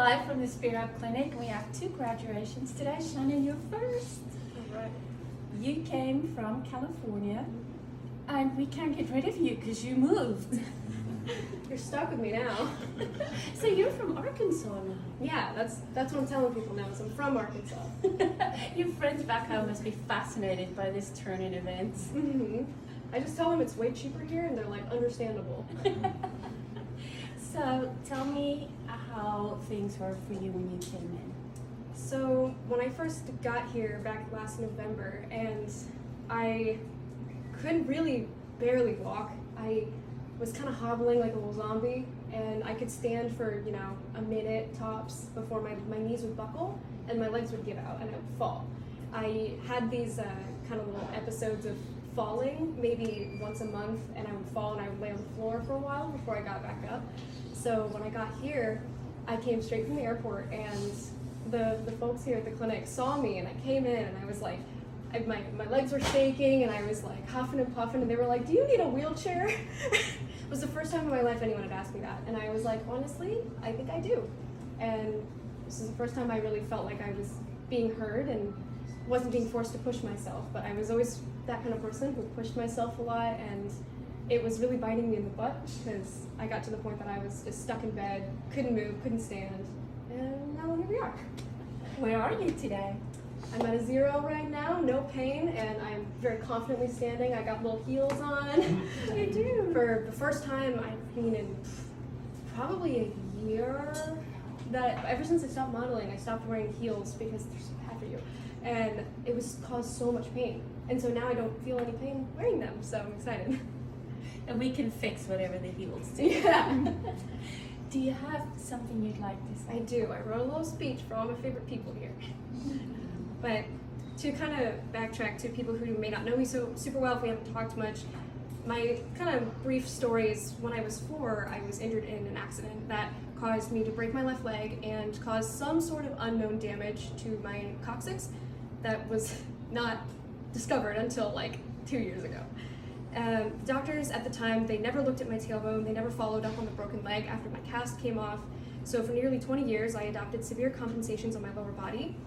live from the Spero Clinic. We have 2 graduations today. Shannon, you're first. All right. You came from California, and we can't get rid of you because you moved. You're stuck with me now. So you're from Arkansas now. Yeah, that's what I'm telling people now, is I'm from Arkansas. Your friends back home must be fascinated by this turn in events. Mm-hmm. I just tell them it's way cheaper here, and they're like, understandable. So tell me how things were for you when you came in. So when I first got here back last November, and I couldn't really barely walk. I was kind of hobbling like a little zombie, and I could stand for, a minute tops before my knees would buckle and my legs would give out and I would fall. I had these kind of little episodes of falling maybe once a month, and I would fall and I would lay on the floor for a while before I got back up. So when I got here, I came straight from the airport, and the folks here at the clinic saw me, and I came in and I was like, my legs were shaking and I was like huffing and puffing, and they were like, do you need a wheelchair? It was the first time in my life anyone had asked me that, and I was like, honestly, I think I do. And this is the first time I really felt like I was being heard and wasn't being forced to push myself, but I was always that kind of person who pushed myself a lot, and it was really biting me in the butt because I got to the point that I was just stuck in bed, couldn't move, couldn't stand, and now here we are. Where are you today? I'm at a 0 right now, no pain, and I'm very confidently standing. I got little heels on. You do. For the first time, I've been in probably a year, that ever since I stopped modeling, I stopped wearing heels because they're so bad for you. And it was caused so much pain. And so now I don't feel any pain wearing them, so I'm excited. And we can fix whatever the heels do. Yeah. Do you have something you'd like to say? I do. I wrote a little speech for all my favorite people here. But to kind of backtrack to people who may not know me so super well, if we haven't talked much, my kind of brief story is when I was 4, I was injured in an accident that caused me to break my left leg and caused some sort of unknown damage to my coccyx that was not discovered until like 2 years ago. Doctors at the time, they never looked at my tailbone, they never followed up on the broken leg after my cast came off. So for nearly 20 years, I adopted severe compensations on my lower body.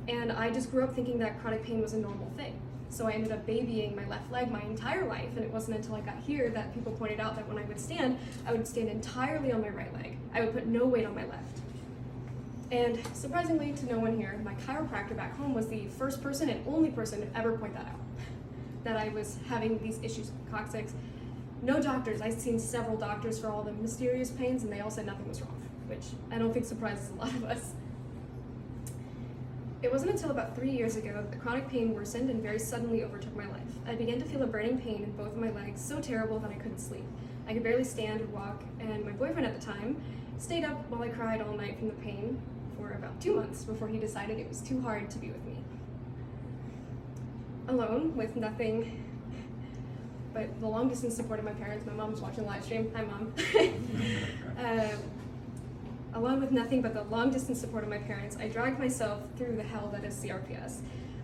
And I just grew up thinking that chronic pain was a normal thing. So I ended up babying my left leg my entire life, and it wasn't until I got here that people pointed out that when I would stand entirely on my right leg. I would put no weight on my left. And surprisingly to no one here, my chiropractor back home was the first person and only person to ever point that out, that I was having these issues with coccyx. No doctors, I've seen several doctors for all the mysterious pains, and they all said nothing was wrong, which I don't think surprises a lot of us. It wasn't until about 3 years ago that the chronic pain worsened and very suddenly overtook my life. I began to feel a burning pain in both of my legs, so terrible that I couldn't sleep. I could barely stand or walk, and my boyfriend at the time stayed up while I cried all night from the pain for about 2 months before he decided it was too hard to be with me. Alone, with nothing but the long distance support of my parents. My mom's watching the live stream. Hi, Mom. Along with nothing but the long-distance support of my parents, I dragged myself through the hell that is CRPS.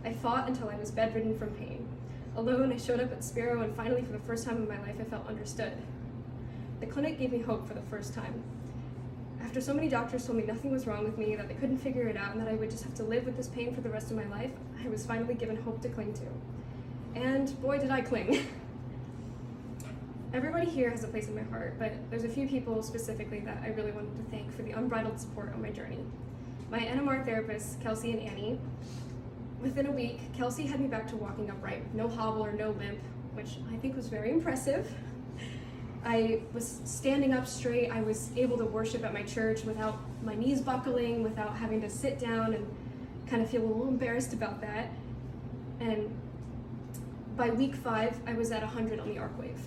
I fought until I was bedridden from pain. Alone, I showed up at Spero, and finally, for the first time in my life, I felt understood. The clinic gave me hope for the first time. After so many doctors told me nothing was wrong with me, that they couldn't figure it out, and that I would just have to live with this pain for the rest of my life, I was finally given hope to cling to. And boy, did I cling. Everybody here has a place in my heart, but there's a few people specifically that I really wanted to thank for the unbridled support on my journey. My NMR therapists, Kelsey and Annie. Within a week, Kelsey had me back to walking upright, no hobble or no limp, which I think was very impressive. I was standing up straight. I was able to worship at my church without my knees buckling, without having to sit down and kind of feel a little embarrassed about that. And by week 5, I was at 100 on the arc wave.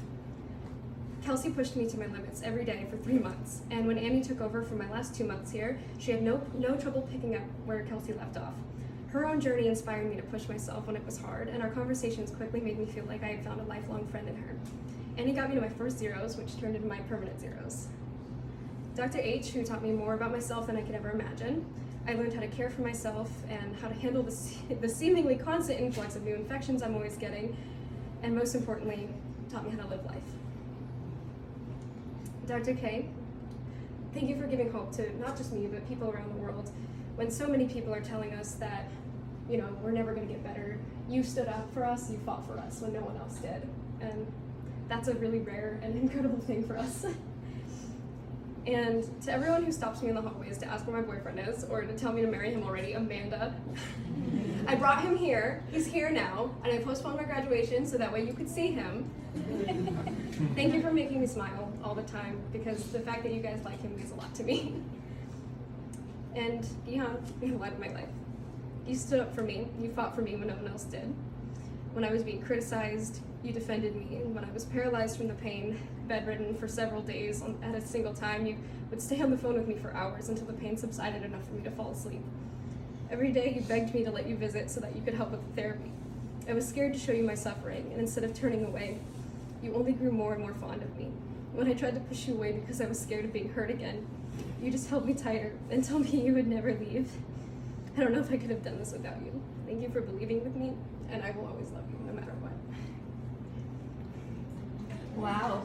Kelsey pushed me to my limits every day for 3 months, and when Annie took over for my last 2 months here, she had no trouble picking up where Kelsey left off. Her own journey inspired me to push myself when it was hard, and our conversations quickly made me feel like I had found a lifelong friend in her. Annie got me to my first zeros, which turned into my permanent zeros. Dr. H, who taught me more about myself than I could ever imagine. I learned how to care for myself and how to handle the seemingly constant influx of new infections I'm always getting, and most importantly, taught me how to live life. Dr. K Thank you for giving hope to not just me, but people around the world. When so many people are telling us that, you know, we're never going to get better, you stood up for us, you fought for us when no one else did. And that's a really rare and incredible thing for us. And to everyone who stops me in the hallways to ask where my boyfriend is or to tell me to marry him already, Amanda, I brought him here. He's here now, and I postponed my graduation so that way you could see him. Thank you for making me smile all the time, because the fact that you guys like him means a lot to me. And Ihan, you're the light of my life. You stood up for me. You fought for me when no one else did. When I was being criticized, you defended me. And when I was paralyzed from the pain, bedridden for several days at a single time, you would stay on the phone with me for hours until the pain subsided enough for me to fall asleep. Every day you begged me to let you visit so that you could help with the therapy. I was scared to show you my suffering, and instead of turning away, you only grew more and more fond of me. When I tried to push you away because I was scared of being hurt again, you just held me tighter and told me you would never leave. I don't know if I could have done this without you. Thank you for believing with me, and I will always love you no matter what. Wow.